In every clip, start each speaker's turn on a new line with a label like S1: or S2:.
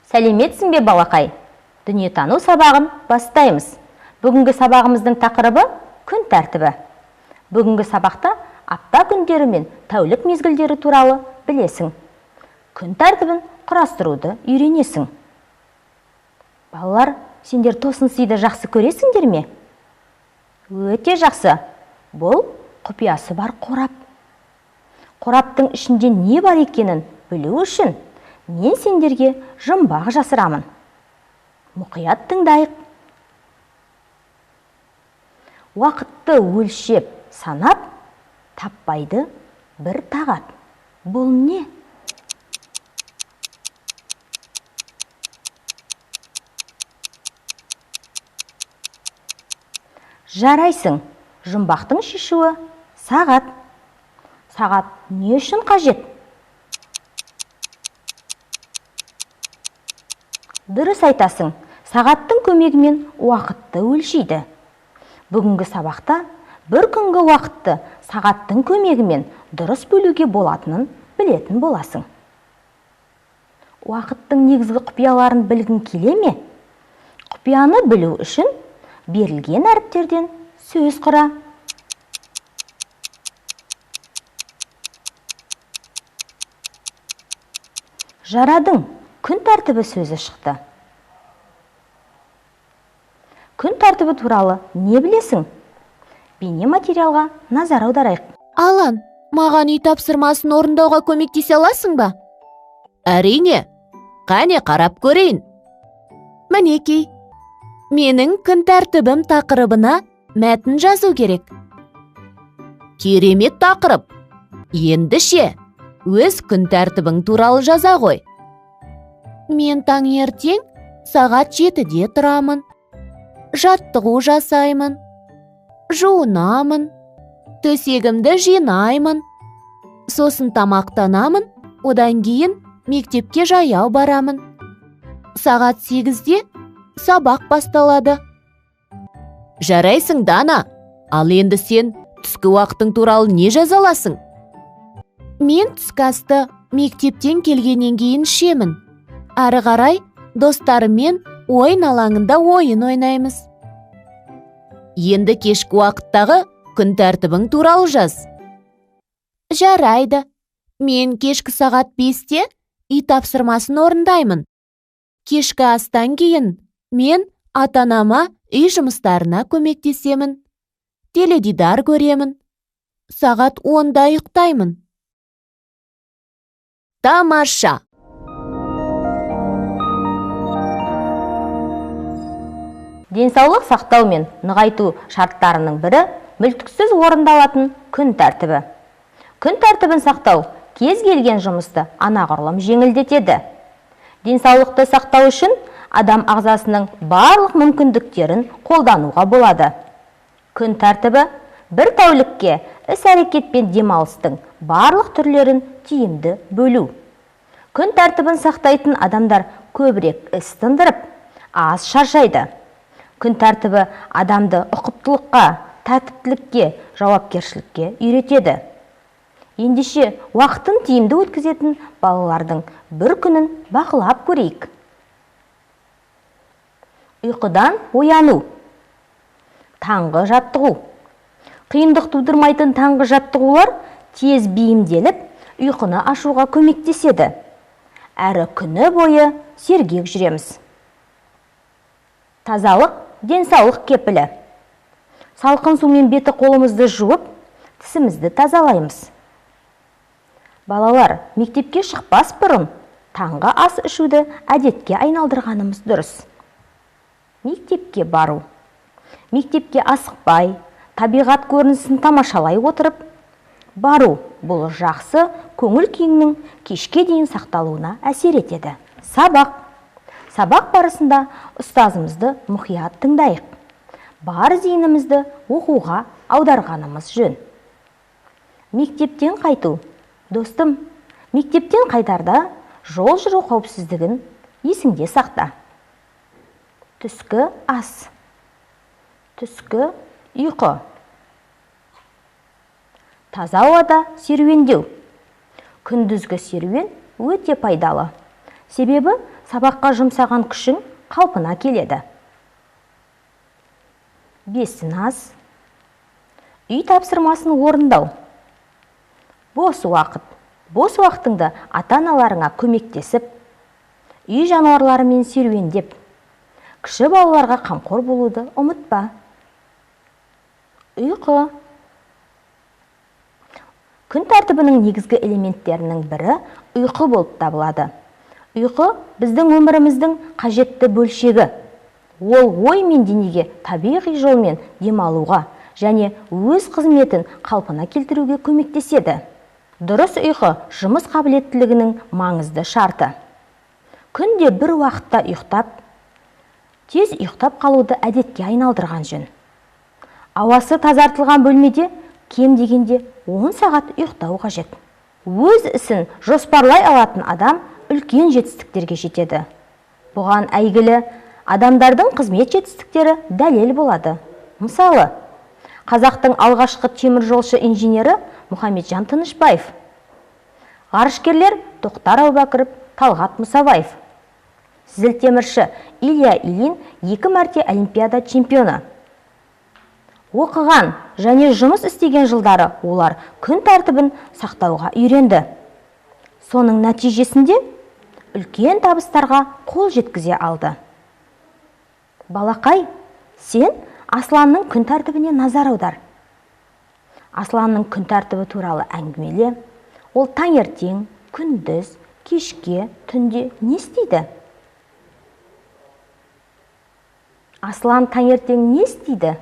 S1: Сәлеметсің бе, балақай? Дүниетану сабағын бастаймыз. Бүгінгі сабағымыздың тақырыбы күн тәртібі. Бүгінгі сабақта апта күндері мен тәулік мезгілдері туралы білесің. Күн тәртібін құрастыруды үйренесің. Балалар, сендер тосын сыйды жақсы көресіңдер ме? Өте жақсы. Бұл құпиясы бар қорап. Қораптың ішінде не бар екенін білу үшін мен сендерге жұмбақ жасырамын. Мұқият тыңдайық. Уақытты өлшеп, санап, таппайды бір тағат. Бұл не? Жарайсың. Жұмбақтың шешуі сағат. Сағат не үшін қажет? Дұрыс айтасың. Сағаттың көмегімен уақытты өлшейді. Бүгінгі сабақта бір күнгі уақытты сағаттың көмегімен дұрыс бөлуге болатынын білетін боласың. Уақыттың негізгі құпияларын білгің келе ме? Құпияны білу үшін берілген әріптерден сөз құра. Жарадың, күн тәртібі сөзі шықты. Күн тәртібі туралы не білесің? Бейне материалға назар аударайық.
S2: Алан, маған үй тапсырмасын орындауға көмектесе аласың ба?
S3: Әрине, қане қарап көрейін.
S2: Мінекей, менің күн тәртібім тақырыбына мәтін жазу керек.
S3: Керемет тақырып. Ендіше, өз күн тәртібің туралы жаза ғой.
S2: Мен таңертең сағат 7-де тұрамын. Жаттығу жасаймын. Жуынамын. Төсегімді жинаймын. Сосын тамақтанамын. Одан кейін мектепке жаяу барамын. Сағат 8-де сабақ басталады.
S3: Жарайсың, Дана. Ал енді сен түскі уақытың туралы не жаза аласың?
S2: Мен түскі асты мектептен келгеннен кейін ішемін. Ары қарай достарыммен ойын алаңында ойын ойнаймыз.
S3: Енді кешкі уақыттағы күн тәртібің туралы жаз.
S2: Жарайды. Мен кешкі сағат 5-те үй тапсырмасын орындаймын. Кешкі астан кейін мен ата-анама үй жұмыстарына көмектесемін. Теледидар көремін. Сағат 10-да ұйықтаймын.
S3: Тамаша!
S1: Денсаулық сақтау мен нығайту шарттарының бірі мүлтіксіз орындалатын күн тәртібі. Күн тәртібін сақтау кез келген жұмысты анағұрлым жеңілдетеді. Денсаулықты сақтау үшін адам ағзасының барлық мүмкіндіктерін қолдануға болады. Күн тәртібі бір тәулікке іс-әрекет пен демалыстың барлық түрлерін тиімді бөлу. Күн тәртібін сақтайтын адамдар көбірек іс тындырып, аз шаршайды. Күн тәртібі адамды ұқыптылыққа, тәртіптілікке, жауапкершілікке үйретеді. Ендеше уақытын тиімді өткізетін балалардың бір күнін бақылап көрейік. Ұйқыдан ояну. Таңғы жаттығу. Қиындық тудырмайтын таңғы жаттығулар тез бейімделіп, ұйқыны ашуға көмектеседі. Әрі күні бойы сергек жүреміз. Тазалық денсаулық кепілі. Салқын сумен беті қолымызды жуып, тісімізді тазалаймыз. Балалар, мектепке шықпас бұрын таңғы ас ішуді әдетке айналдырғанымыз дұрыс. Мектепке бару. Мектепке асықпай, табиғат көрінісін тамашалай отырып, бару бұл жақсы көңіл күйіңнің кешке дейін сақталуына әсер етеді. Сабақ. Сабақ барысында ұстазымызды мұқият тыңдайық. Бар зейінімізді оқуға аударғанымыз жөн. Мектептен қайту. Достым, мектептен қайтарда жол жүру қауіпсіздігін есіңде сақта. Түскі ас. Түскі ұйқы. Таза ауада серуендеу. Күндізгі серуен өте пайдалы. Себебі сабаққа жұмсаған күшің қалпына келеді. Бесін ас, үй тапсырмасын орындау. Бос уақытыңды ата-аналарыңа көмектесіп, үй жануарларымен серуендеп, кіші балаларға қамқор болуды ұмытпа. Ұйқы. Күн тәртібінің негізгі элементтерінің бірі ұйқы болып табылады. Ұйқы біздің өміріміздің қажетті бөлшегі. Ол ой мен денеге табиғи жолмен демалуға және өз қызметін қалпына келтіруге көмектеседі. Дұрыс ұйқы жұмыс қабілеттілігінің маңызды шарты. Күнде бір уақытта ұйықтап, тез ұйықтап қалуды әдетке айналдырған жөн. Ауасы тазартылған бөлмеде кем дегенде 10 сағат ұйықтау қажет. Өз ісін жоспарлай алатын адам үлкен жетістіктерге жетеді. Бұған әйгілі адамдардың қызмет жетістіктері дәлел болады. Мысалы, қазақтың алғашқы теміржолшы инженері Мұхамеджан Тынышбаев, ғарышкерлер Тоқтар Әубәкіров, Талғат Мұсабаев, зілтемірші Илья Ильин 2 мәрте Олимпиада чемпионы. Оқыған және жұмыс істеген жылдары олар күн тәртібін сақтауға үйренді. Соның нәтижесінде үлкен табыстарға қол жеткізе алды. Балақай, сен Асланның күн тәртібіне назар аудар. Асланның күн тәртібі туралы әңгімеле. Ол таңертең, күндіз, кешке, түнде не істейді? Аслан таңертең не істейді?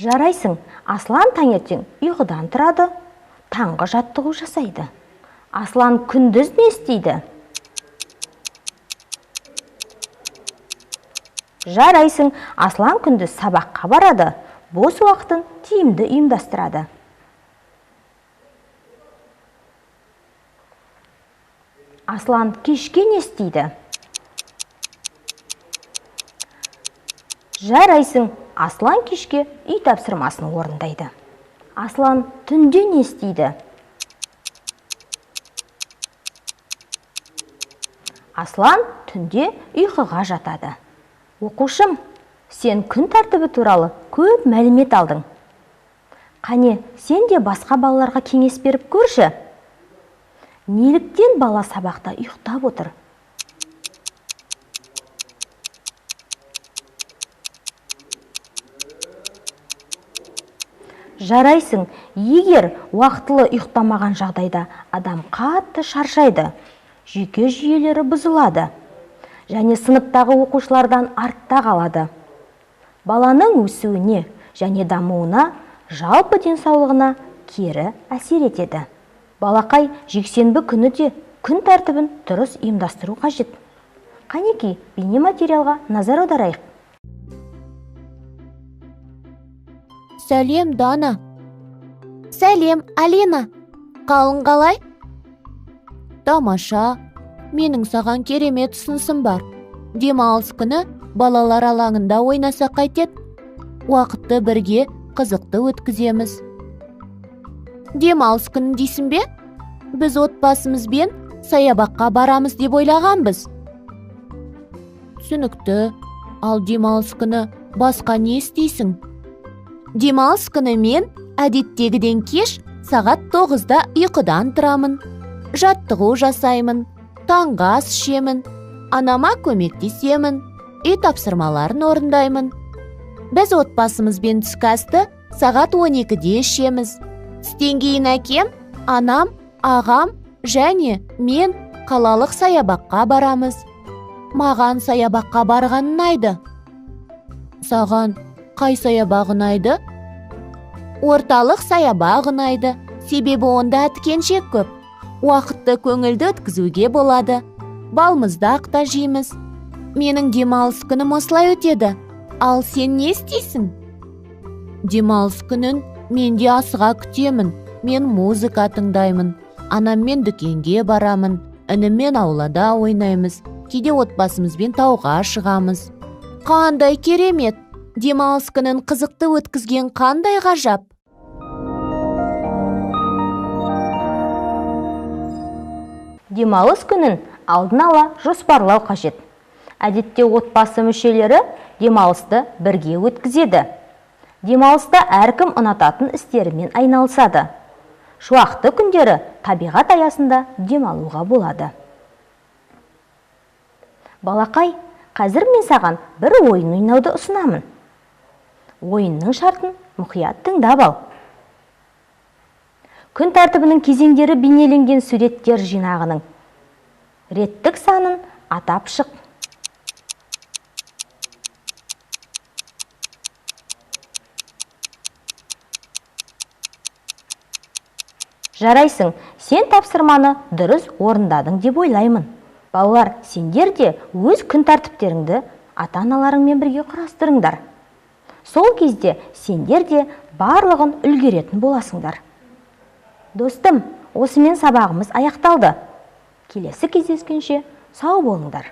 S1: Жарайсың, Аслан таңертең ұйқыдан тұрады, таңғы жаттығу жасайды. Аслан күндіз не істейді? Жарайсың, Аслан күндіз сабаққа барады, бос уақытын тиімді ұйымдастырады. Аслан кешке не істейді? Жарайсың, Аслан кешке үй тапсырмасын орындайды. Аслан түнде не істейді? Аслан түнде ұйқыға жатады. Оқушым, сен күн тәртібі туралы көп мәлімет алдың. Қане, сен де басқа балаларға кеңес беріп көрші. Неліктен бала сабақта ұйықтап отыр? Жарайсың, егер уақытылы ұйықтамаған жағдайда адам қатты шаршайды, жүйке жүйелері бұзылады және сыныптағы оқушылардан артта қалады. Баланың өсуіне және дамуына, жалпы денсаулығына кері әсер етеді. Балақай, жексенбі күні де күн тәртібін дұрыс ұйымдастыру қажет. Қанекей, бейнематериалға назар аударайық.
S2: Сәлем, Дана. Сәлем, Алина. Қалың қалай? Тамаша. Менің саған керемет ұсынысым бар. Демалыс күні балалар алаңында ойнасақ қайтеді. Уақытты бірге қызықты өткіземіз. Демалыс күні дейсің бе? Біз отбасымызбен саябаққа барамыз деп ойлағанбыз. Түсінікті. Ал демалыс күні басқа не істейсің? Демалыс күні мен әдеттегіден кеш сағат 9-да ұйқыдан тұрамын. Жаттығу жасаймын. Таңғы ас ішемін, анама көмектесемін, үй тапсырмаларын орындаймын. Біз отбасымызбен түскі асты сағат 12-де ішеміз. Түстен кейін әкем, анам, ағам және мен қалалық саябаққа барамыз. Маған саябаққа барған ұнайды. Саған қай саябақ ұнайды? Орталық саябақ ұнайды, себебі онда әткеншек көп. Уақытты көңілді өткізуге болады. Балмызды ақта жейміз. Менің демалыс күнім осылай өтеді. Ал сен не істейсің? Демалыс күнін мен де асыға күтемін. Мен музыка тыңдаймын. Анаммен дүкенге барамын. Ініммен аулада ойнаймыз. Кейде отбасымызбен тауға шығамыз. Қандай керемет! Демалыс күнін қызықты өткізген қандай ғажап!
S1: Демалыс күнін алдын ала жоспарлау қажет. Әдетте отбасы мүшелері демалысты бірге өткізеді. Демалыста әркім ұнататын істерімен айналысады. Шуақты күндері табиғат аясында демалуға болады. Балақай, қазір мен саған бір ойын ойнауды ұсынамын. Ойынның шартын мұқият тыңдап ал. Күн тәртібінің кезеңдері бейнеленген суреттер жинағының реттік санын атап шық. Жарайсың, сен тапсырманы дұрыс орындадың деп ойлаймын. Балалар, сендер де өз күн тәртіптеріңді ата-аналарыңмен бірге құрастырыңдар. Сол кезде сендер де барлығын үлгеретін боласыңдар. Достым, осымен сабағымыз аяқталды. Келесі кездескенше сау болыңдар.